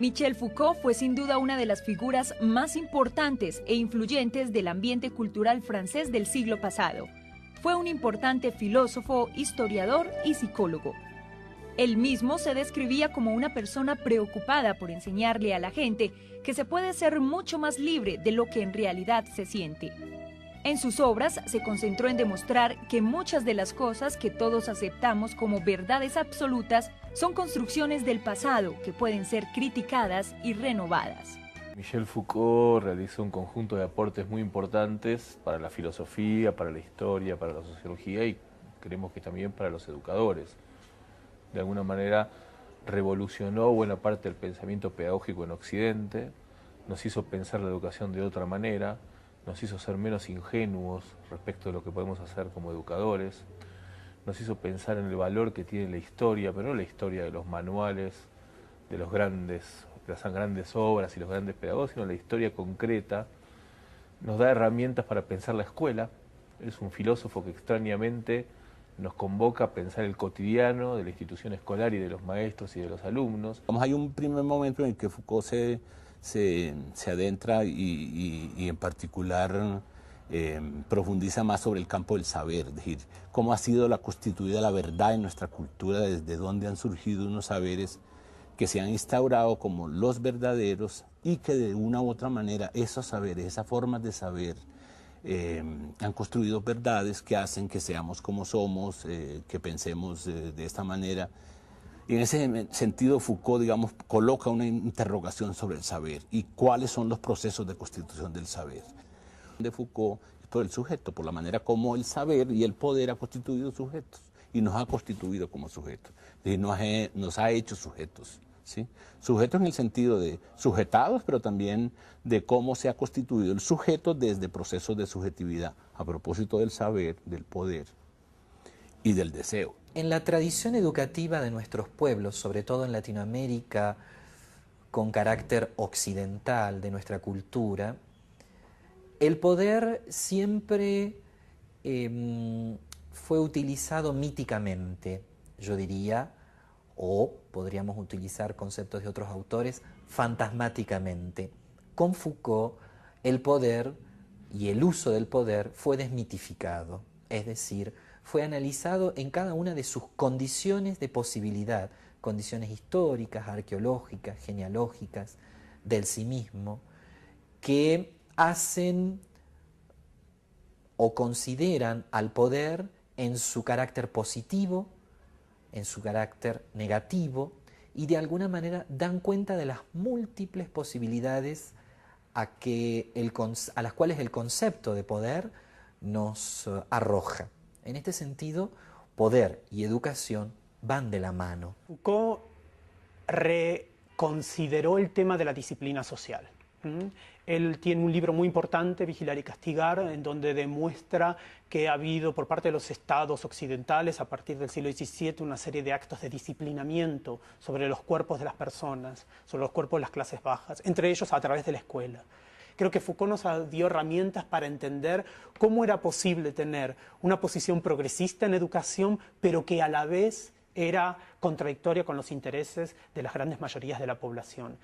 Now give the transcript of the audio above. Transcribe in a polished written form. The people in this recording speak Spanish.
Michel Foucault fue sin duda una de las figuras más importantes e influyentes del ambiente cultural francés del siglo pasado. Fue un importante filósofo, historiador y psicólogo. Él mismo se describía como una persona preocupada por enseñarle a la gente que se puede ser mucho más libre de lo que en realidad se siente. En sus obras se concentró en demostrar que muchas de las cosas que todos aceptamos como verdades absolutas son construcciones del pasado que pueden ser criticadas y renovadas. Michel Foucault realizó un conjunto de aportes muy importantes para la filosofía, para la historia, para la sociología y creemos que también para los educadores. De alguna manera revolucionó buena parte del pensamiento pedagógico en Occidente, nos hizo pensar la educación de otra manera, nos hizo ser menos ingenuos respecto de lo que podemos hacer como educadores, nos hizo pensar en el valor que tiene la historia, pero no la historia de los manuales, de las grandes obras y los grandes pedagogos, sino la historia concreta. Nos da herramientas para pensar la escuela. Es un filósofo que extrañamente nos convoca a pensar el cotidiano de la institución escolar y de los maestros y de los alumnos. Hay un primer momento en el que Foucault se adentra y en particular profundiza más sobre el campo del saber, es decir, cómo ha sido constituida la verdad en nuestra cultura, desde dónde han surgido unos saberes que se han instaurado como los verdaderos y que de una u otra manera esos saberes, esas formas de saber, han construido verdades que hacen que seamos como somos, que pensemos de esta manera. Y en ese sentido Foucault, digamos, coloca una interrogación sobre el saber y cuáles son los procesos de constitución del saber. De Foucault es por el sujeto, por la manera como el saber y el poder ha constituido sujetos y nos ha constituido como sujetos, es decir, nos ha hecho sujetos. ¿Sí? Sujetos en el sentido de sujetados, pero también de cómo se ha constituido el sujeto desde procesos de subjetividad, a propósito del saber, del poder y del deseo. En la tradición educativa de nuestros pueblos, sobre todo en Latinoamérica, con carácter occidental de nuestra cultura, el poder siempre fue utilizado míticamente, yo diría, o podríamos utilizar conceptos de otros autores, fantasmáticamente. Con Foucault, el poder y el uso del poder fue desmitificado, es decir, fue analizado en cada una de sus condiciones de posibilidad, condiciones históricas, arqueológicas, genealógicas, del sí mismo, que hacen o consideran al poder en su carácter positivo, en su carácter negativo, y de alguna manera dan cuenta de las múltiples posibilidades a las cuales el concepto de poder nos arroja. En este sentido, poder y educación van de la mano. Foucault reconsideró el tema de la disciplina social. Él tiene un libro muy importante, Vigilar y Castigar, en donde demuestra que ha habido por parte de los estados occidentales a partir del siglo XVII una serie de actos de disciplinamiento sobre los cuerpos de las personas, sobre los cuerpos de las clases bajas, entre ellos a través de la escuela. Creo que Foucault nos dio herramientas para entender cómo era posible tener una posición progresista en educación, pero que a la vez era contradictoria con los intereses de las grandes mayorías de la población.